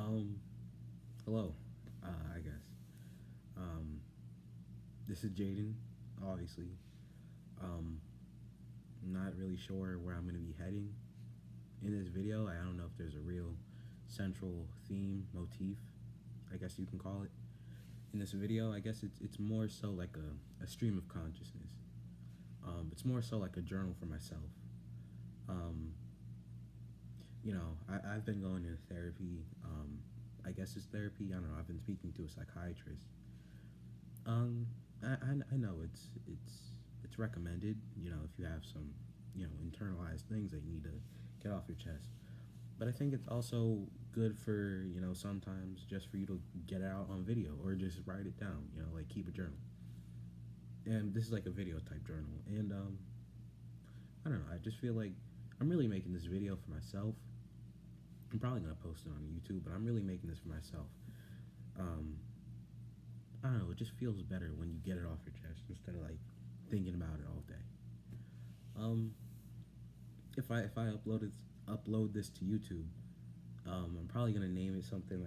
Um, Hello, I guess. Um, this is Jaden, obviously. Um, I'm not really sure where I'm going to be heading in this video. I don't know if there's a real central theme, motif, I guess you can call it. In this video, I guess it's more so like a stream of consciousness. It's more so like a journal for myself. Um, I've been going to therapy. I guess it's therapy. I don't know. I've been speaking to a psychiatrist. Um, I know it's recommended. If you have some internalized things that you need to get off your chest. But I think it's also good for sometimes just for you to get it out on video or just write it down. Like keep a journal. And this is like a video type journal. And I don't know. I just feel like I'm really making this video for myself. I'm probably gonna post it on YouTube, but I'm really making this for myself. Um, I don't know. It just feels better when you get it off your chest instead of like thinking about it all day. Um, if I upload this to YouTube, I'm probably gonna name it something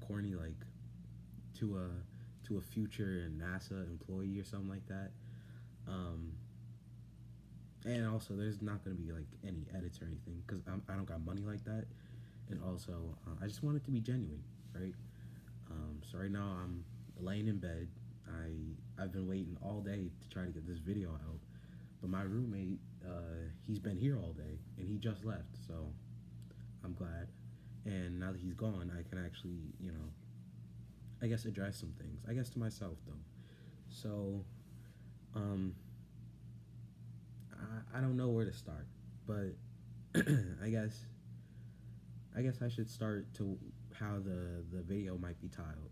corny like to a future NASA employee or something like that. Um, and also, there's not gonna be like any edits or anything because I don't got money like that. And also, I just want it to be genuine, right? So right now I'm laying in bed. I've been waiting all day to try to get this video out, but my roommate, he's been here all day and he just left. So I'm glad. And now that he's gone, I can actually, I guess address some things. I guess to myself though. So, um, I don't know where to start, but I guess I should start to how the video might be titled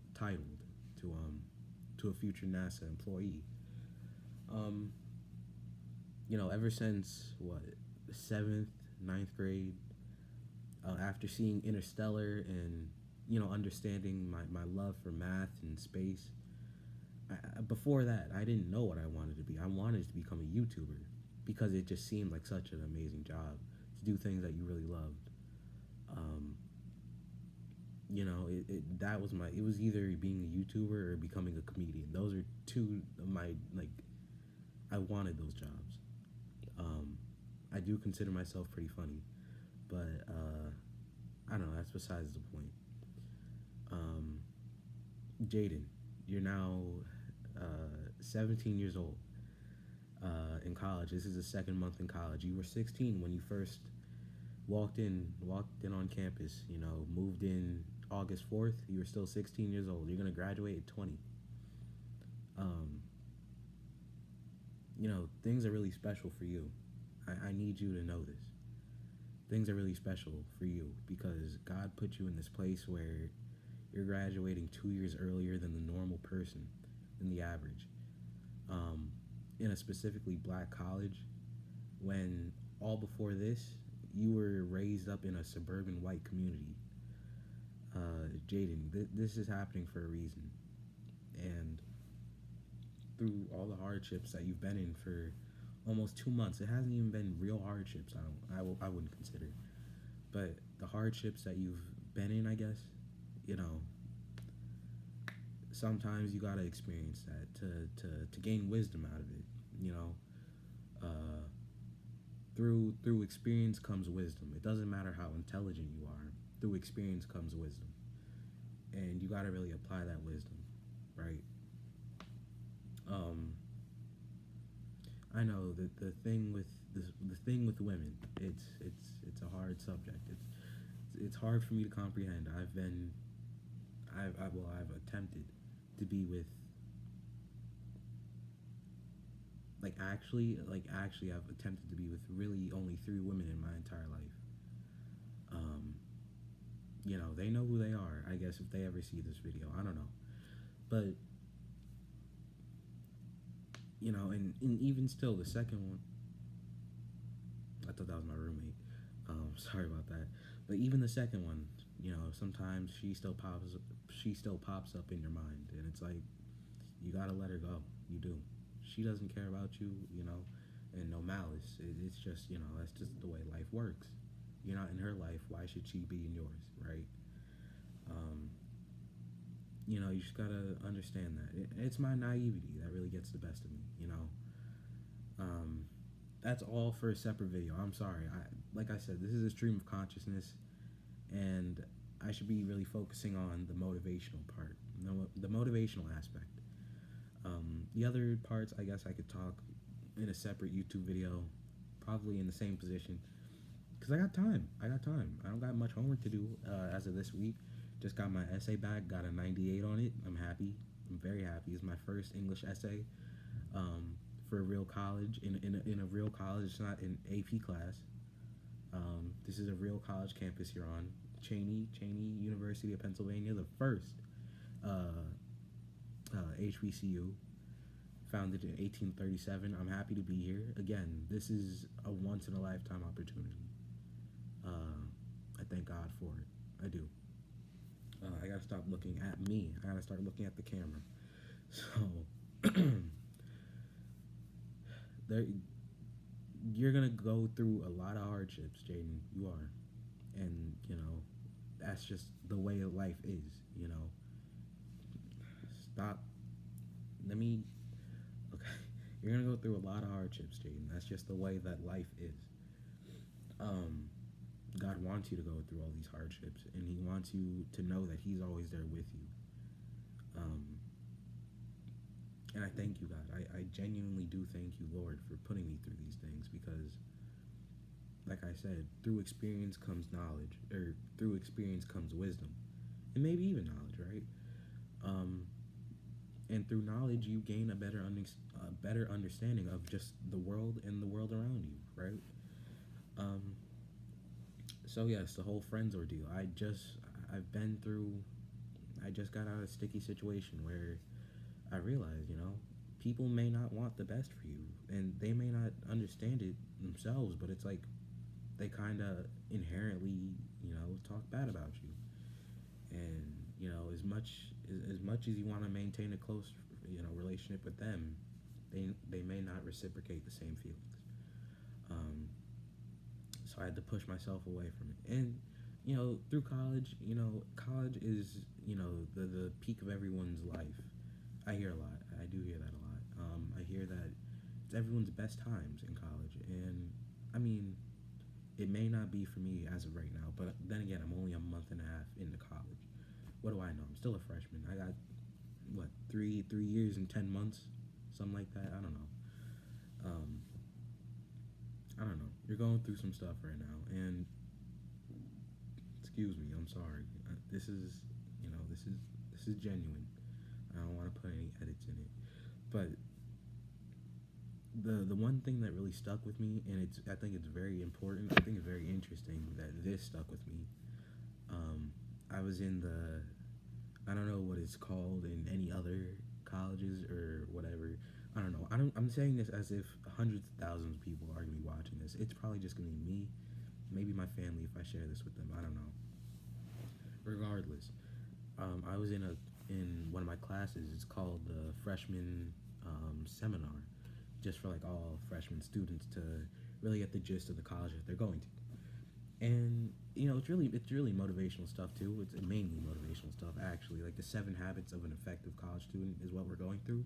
to a future NASA employee. Um, Ever since what the seventh, ninth grade, after seeing Interstellar and understanding my love for math and space. Before that, I didn't know what I wanted to be. I wanted to become a YouTuber because it just seemed like such an amazing job to do things that you really loved. Um, that was it was either being a YouTuber or becoming a comedian. Those are two of my I wanted those jobs. Um, I do consider myself pretty funny, but I don't know. That's besides the point. Um, Jaden, you're now 17 years old in college. This is the second month in college. You were 16 when you first walked in on campus. Moved in August 4th. You were still 16 years old. You're gonna graduate at 20. Um, Things are really special for you. I need you to know this. Things are really special for you because God put you in this place where you're graduating 2 years earlier than the normal person, than the average. Um, in a specifically black college, when all before this, you were raised up in a suburban white community. Jaden, this is happening for a reason. And through all the hardships that you've been in for almost 2 months, it hasn't even been real hardships. I wouldn't consider, but the hardships that you've been in, I guess, sometimes you gotta experience that to gain wisdom out of it. Uh, through experience comes wisdom. It doesn't matter how intelligent you are. Through experience comes wisdom, and you gotta really apply that wisdom, right? Um, I know that the thing with women, it's a hard subject. It's hard for me to comprehend. I've attempted to be with actually I've attempted to be with really only 3 women in my entire life. Um, they know who they are. I guess if they ever see this video, I don't know, but and even still, the second one, I thought that was my roommate. Sorry about that. But even the second one, sometimes she still pops up in your mind, and it's like you gotta let her go. You do. She doesn't care about you, and no malice. It's just that's just the way life works. You're not in her life. Why should she be in yours, right? Um, you just gotta understand that it's my naivety that really gets the best of me. Um, that's all for a separate video. I'm sorry. Like I said, this is a stream of consciousness, and I should be really focusing on the motivational part, the motivational aspect. The other parts, I guess, I could talk in a separate YouTube video, probably in the same position, because I got time. I got time. I don't got much homework to do as of this week. Just got my essay back. Got a 98 on it. I'm happy. I'm very happy. It's my first English essay for a real college. In a real college, it's not an AP class. This is a real college campus you're on. Cheney University of Pennsylvania, the first HBCU, founded in 1837. I'm happy to be here. Again, this is a once in a lifetime opportunity. I thank God for it. I do. I gotta stop looking at me. I gotta start looking at the camera. So, there, you're gonna go through a lot of hardships, Jaden. You are, and that's just the way life is. Stop. Let me. Okay, you're gonna go through a lot of hardships, Jaden. That's just the way that life is. God wants you to go through all these hardships, and He wants you to know that He's always there with you. And I thank you, God. I genuinely do thank you, Lord, for putting me through these things, because, like I said, through experience comes knowledge, or through experience comes wisdom, and maybe even knowledge, right? And through knowledge, you gain a better understanding of just the world and the world around you, right? So yes, the whole friends ordeal. I just got out of a sticky situation where I realized, people may not want the best for you, and they may not understand it themselves, but it's like they kind of inherently, talk bad about you. And, as much as you want to maintain a close, relationship with them, they may not reciprocate the same feelings. So I had to push myself away from it. And, through college, college is, the peak of everyone's life. I hear a lot. I do hear that a lot. I hear that it's everyone's best times in college. And, I mean, it may not be for me as of right now, but then again, I'm only a month and a half into college. What do I know? I'm still a freshman. I got, 3 years and 10 months? Something like that? I don't know. I don't know. You're going through some stuff right now, and excuse me, I'm sorry. This is genuine. I don't want to put any edits in it, but the one thing that really stuck with me, and I think it's very important. I think it's very interesting that this stuck with me. I was in I don't know what it's called in any other colleges or whatever. I don't know. I'm saying this as if hundreds of thousands of people are gonna be watching this. It's probably just gonna be me, maybe my family if I share this with them. I don't know. Regardless, I was in one of my classes. It's called the freshman seminar, just for like all freshman students to really get the gist of the college that they're going to. And it's really motivational stuff too. It's mainly motivational stuff, actually. Like the 7 habits of an effective college student is what we're going through.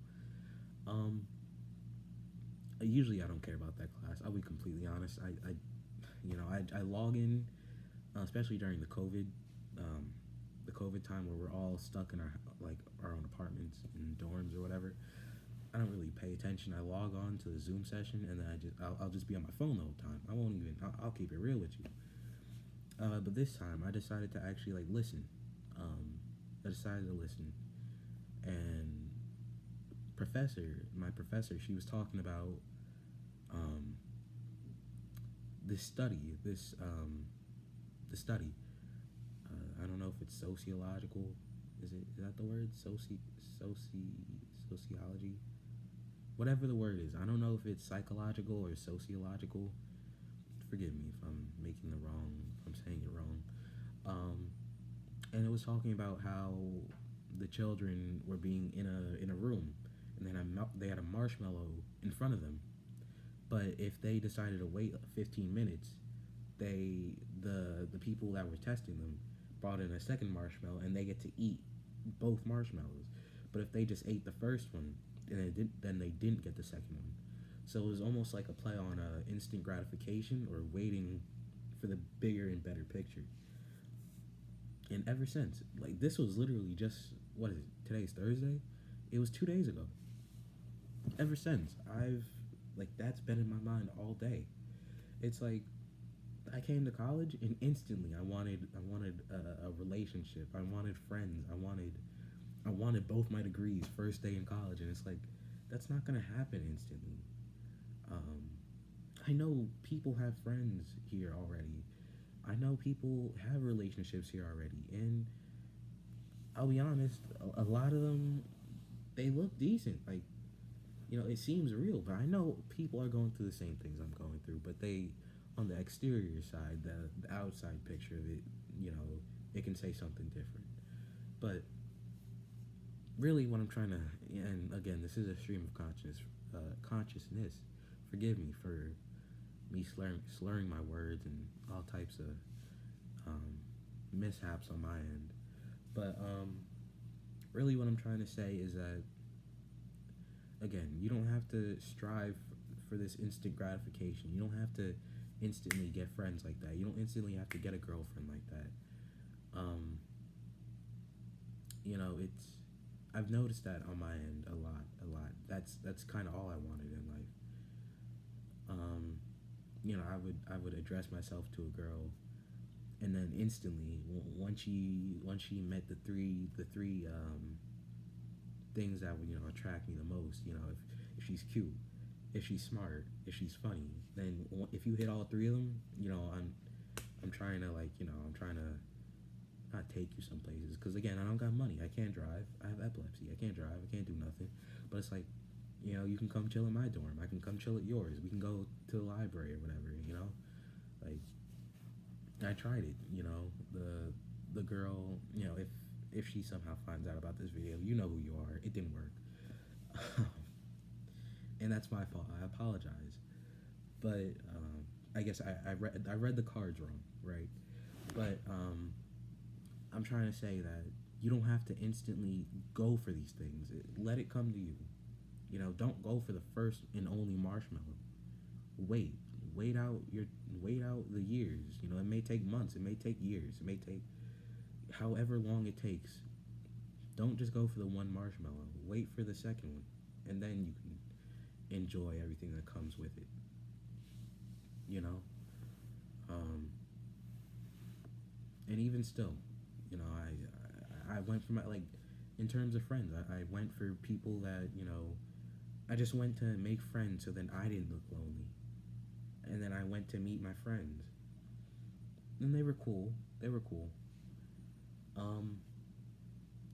Usually I don't care about that class. I'll be completely honest. I log in, especially during the COVID time where we're all stuck in our own apartments and dorms or whatever. I don't really pay attention. I log on to the Zoom session, and then I'll just be on my phone the whole time. I'll keep it real with you. But this time I decided to actually listen. I decided to listen, and my professor, she was talking about this study. The study. I don't know if it's sociological. Is that the word? Sociology. Whatever the word is. I don't know if it's psychological or sociological. Forgive me if I'm saying it wrong. And it was talking about how the children were being in a room, and then they had a marshmallow in front of them. But if they decided to wait 15 minutes, the people that were testing them brought in a second marshmallow, and they get to eat both marshmallows. But if they just ate the first one, then they didn't get the second one. So it was almost like a play on instant gratification or waiting for the bigger and better picture. And ever since, like this was literally just what is it? Today's Thursday. It was 2 days ago. Ever since, I've like that's been in my mind all day. It's like I came to college and instantly I wanted a relationship. I wanted friends. I wanted both my degrees first day in college, and it's like that's not gonna happen instantly. Um, I know people have friends here already. I know people have relationships here already, and I'll be honest, a lot of them they look decent. Like it seems real, but I know people are going through the same things I'm going through, but they on the exterior side, the outside picture of it, it can say something different. But really, what I'm trying to, and again, this is a stream of consciousness. Forgive me for me slurring my words and all types of mishaps on my end. But really, what I'm trying to say is that again, you don't have to strive for this instant gratification. You don't have to instantly get friends like that. You don't instantly have to get a girlfriend like that. It's I've noticed that on my end a lot. That's kind of all I wanted in life. I would address myself to a girl, and then instantly, once she met the three things that would attract me the most. If she's cute, if she's smart, if she's funny, then if you hit all three of them, I'm trying to I'm trying to not take you some places because again I don't got money. I can't drive. I have epilepsy. I can't drive. I can't do nothing. But it's like you can come chill in my dorm. I can come chill at yours. We can go to the library or whatever. Like I tried it. The girl. If she somehow finds out about this video, you know who you are. It didn't work. And that's my fault. I apologize. But I guess I read the cards wrong, right? But I'm trying to say that you don't have to instantly go for these things. Let it come to you. Don't go for the first and only marshmallow. Wait out the years. It may take months. It may take years. It may take however long it takes. Don't just go for the one marshmallow. Wait for the second one, and then you can enjoy everything that comes with it. And even still, I went for in terms of friends, I went for people that I just went to make friends so then I didn't look lonely, and then I went to meet my friends, and they were cool.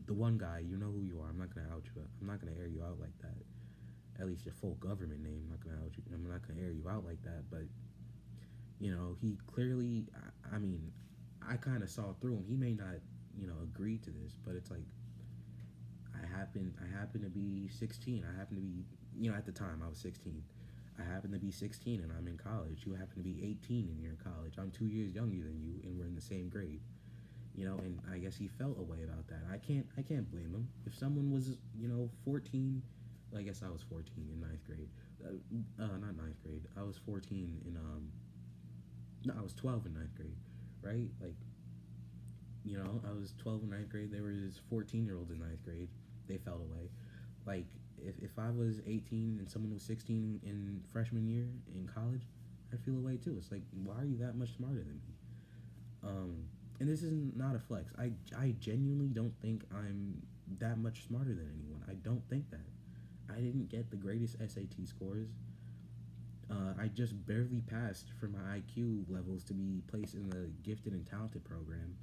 The one guy, you know who you are. I'm not gonna out you. I'm not gonna air you out like that. At least your full government name. I'm not gonna air you out like that. But he clearly. I mean, I kind of saw through him. He may not, agree to this, but it's like I happen to be 16. I happen to be, at the time I was 16. I happen to be 16 and I'm in college. You happen to be 18 and you're in college. I'm 2 years younger than you and we're in the same grade. And I guess he felt a way about that. I can't blame him. If someone was, 14, well, I guess I was 14 in ninth grade. Not ninth grade. I was 14 in no, I was 12 in ninth grade, right? Like, I was 12 in ninth grade. There was 14-year-olds in ninth grade. They felt away. Like, if I was 18 and someone was 16 in freshman year in college, I'd feel away too. It's like, why are you that much smarter than me? And this is not a flex. I genuinely don't think I'm that much smarter than anyone. I don't think that. I didn't get the greatest SAT scores. I just barely passed for my IQ levels to be placed in the gifted and talented program.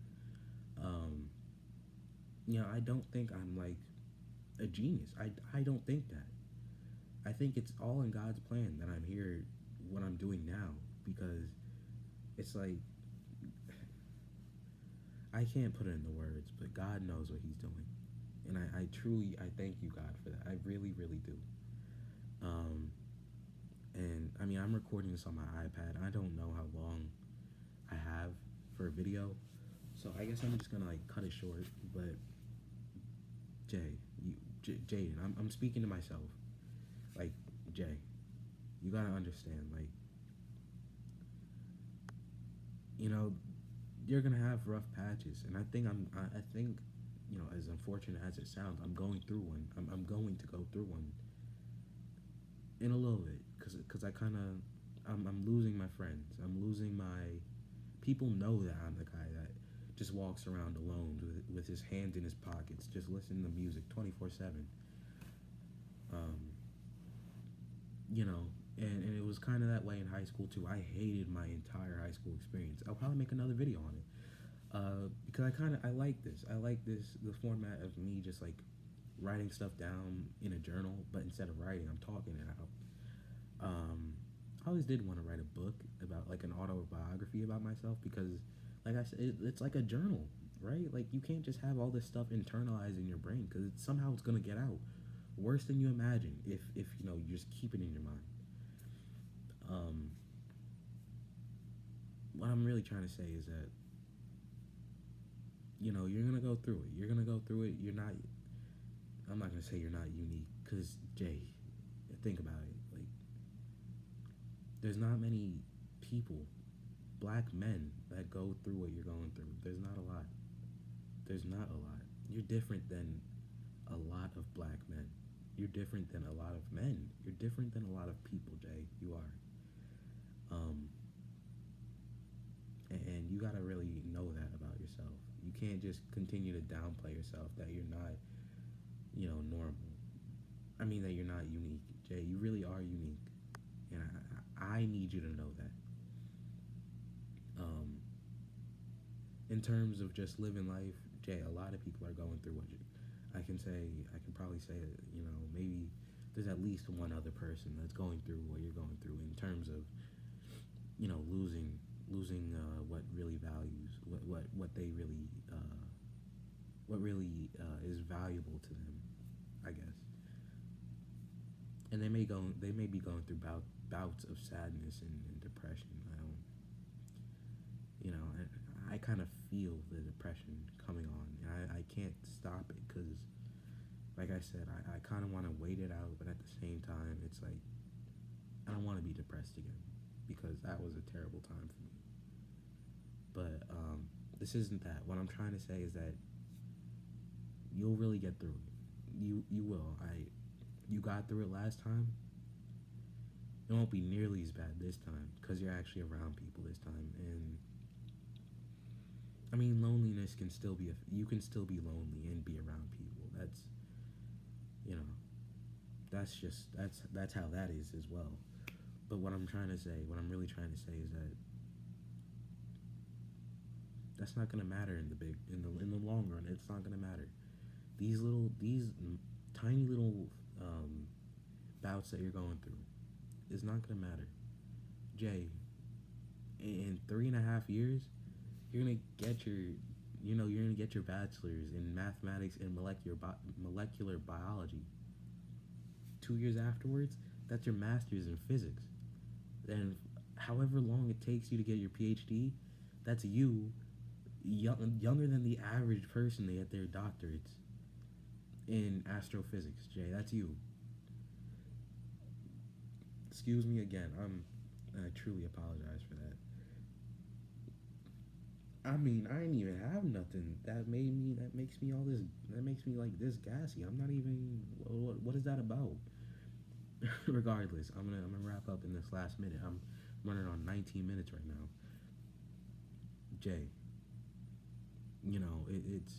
I don't think I'm like a genius. I don't think that. I think it's all in God's plan that I'm here, what I'm doing now, because it's like I can't put it into words, but God knows what He's doing, and I truly thank you, God, for that. I really, really do. And I mean, I'm recording this on my iPad. I don't know how long I have for a video, So I guess I'm just gonna like cut it short. But Jay, Jaden, I'm speaking to myself. Like Jay, you gotta understand. Like, you know, you're gonna have rough patches, and I think, you know, as unfortunate as it sounds, I'm going through one. I'm going to go through one in a little bit, cause I kind of, I'm losing my friends. I'm losing my people know that I'm the guy that just walks around alone with his hands in his pockets, just listening to music 24/7. Um, you know, and it was kind of that way in high school too. I hated my entire high school experience. I'll probably make another video on it because I like this. I like this the format of me just like writing stuff down in a journal, but instead of writing, I'm talking it out. I always did want to write a book about like an autobiography about myself because, like I said, it's like a journal, right? Like you can't just have all this stuff internalized in your brain because somehow it's gonna get out worse than you imagine if you know you just keep it in your mind. Um, what I'm really trying to say is that you know you're gonna go through it. You're gonna go through it. You're not. I'm not gonna say you're not unique because Jay, think about it. Like there's not many people, black men, that go through what you're going through. There's not a lot. There's not a lot. You're different than a lot of black men. You're different than a lot of men. You're different than a lot of people, Jay. You are. Um, and you gotta really know that about yourself. You can't just continue to downplay yourself that you're not, you know, normal. I mean that you're not unique, Jay. You really are unique, and I need you to know that. Um, in terms of just living life, Jay, a lot of people are going through what you. I can probably say that, you know, maybe there's at least one other person that's going through what you're going through in terms of, you know, losing what really values, what they really, what really is valuable to them, I guess. And they may be going through bouts of sadness and depression. I don't, you know, I kind of feel the depression coming on, and I can't stop it because, like I said, I kind of want to wait it out, but at the same time, it's like I don't want to be depressed again because that was a terrible time for me. But this isn't that. What I'm trying to say is that you'll really get through it. You will. You got through it last time. It won't be nearly as bad this time because you're actually around people this time. And I mean, loneliness can still be you can still be lonely and be around people. That's, you know, that's how that is as well. But what I'm trying to say, what I'm really trying to say is that that's not gonna matter in the long run. It's not gonna matter. These tiny little bouts that you're going through is not gonna matter. Jay, in 3.5 years, you're gonna get your, you know, you're gonna get your bachelor's in mathematics and molecular biology. 2 years afterwards, that's your master's in physics. Then, however long it takes you to get your PhD, that's you, younger than the average person to get their doctorates in astrophysics. Jay, that's you. Excuse me again. I truly apologize for that. I mean, I didn't even have nothing that makes me all this that makes me like this gassy. I'm not even what is that about? Regardless, I'm gonna wrap up in this last minute. I'm running on 19 minutes right now. Jay, you know it's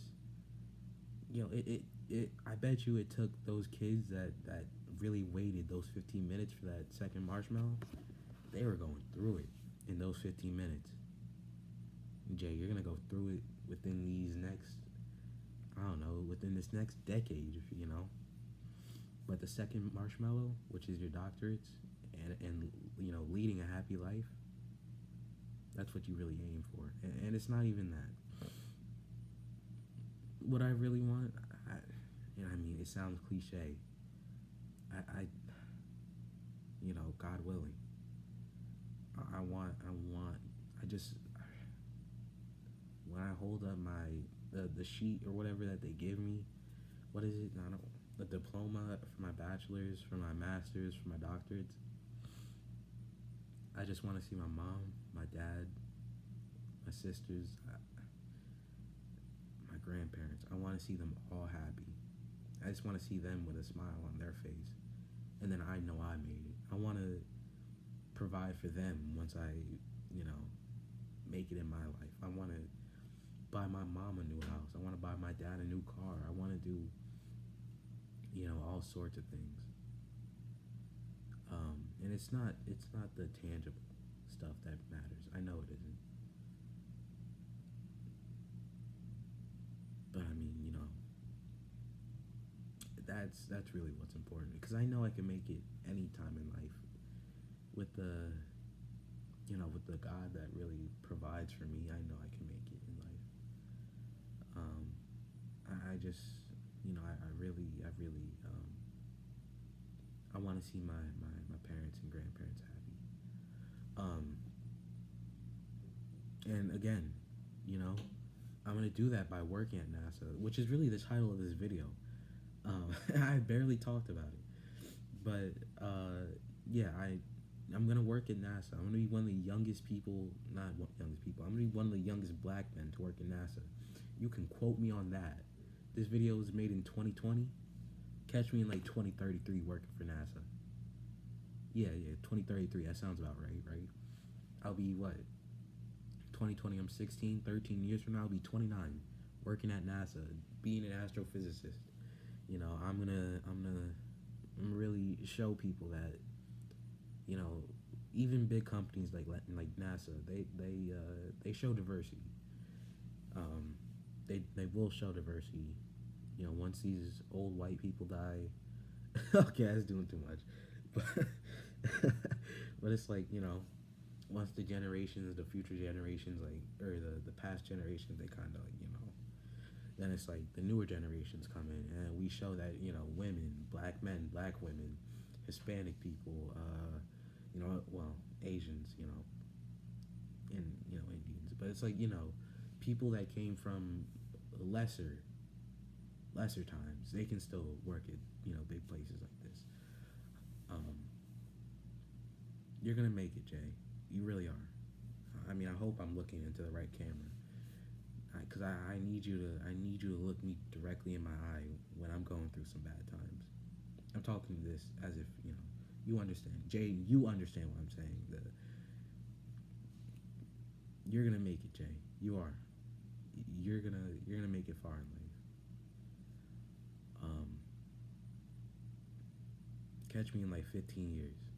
you know it I bet you it took those kids that really waited those 15 minutes for that second marshmallow. They were going through it in those 15 minutes. Jay, you're gonna go through it within these next, I don't know, within this next decade, if you know. But the second marshmallow, which is your doctorates, and you know, leading a happy life, that's what you really aim for. And it's not even that. What I really want, you know, I mean, it sounds cliche. I you know, God willing, I just when I hold up the sheet or whatever that they give me, what is it? I don't the diploma for my bachelor's, for my master's, for my doctorates. I just want to see my mom, my dad, my sisters, my grandparents. I want to see them all happy. I just want to see them with a smile on their face, and then I know I made it. I want to provide for them once I, you know, make it in my life. I want to buy my mom a new house. I want to buy my dad a new car. I want to do, all sorts of things. And it's not the tangible stuff that matters. I know it isn't. But I mean, that's really what's important because I know I can make it any time in life with with the God that really provides for me. I know I can make it in life. I just, I want to see my parents and grandparents happy. Um, and again, you know, I'm gonna do that by working at NASA, which is really the title of this video. I barely talked about it, but yeah, I'm gonna work at NASA. I'm gonna be one of the youngest people, not youngest people. I'm gonna be one of the youngest black men to work at NASA. You can quote me on that. This video was made in 2020. Catch me in like 2033 working for NASA. Yeah, 2033. That sounds about right, right? I'll be what? 2020. I'm 16. 13 years from now, I'll be 29, working at NASA, being an astrophysicist. I'm gonna really show people that, even big companies like NASA, they show diversity. They will show diversity. Once these old white people die, okay, that's doing too much, but but it's like once the generations, the future generations, or the past generations, they kind of then it's like the newer generations come in, and we show that women, black men, black women, Hispanic people, well, Asians, and Indians, but it's like people that came from lesser times, they can still work at big places like this. You're gonna make it, Jay. You really are. I mean, I hope I'm looking into the right camera, because I need you to look me directly in my eye when I'm going through some bad times. I'm talking this as if you understand, Jay. You understand what I'm saying. You're gonna make it, Jay. You are. You're gonna make it far in life. Catch me in like 15 years.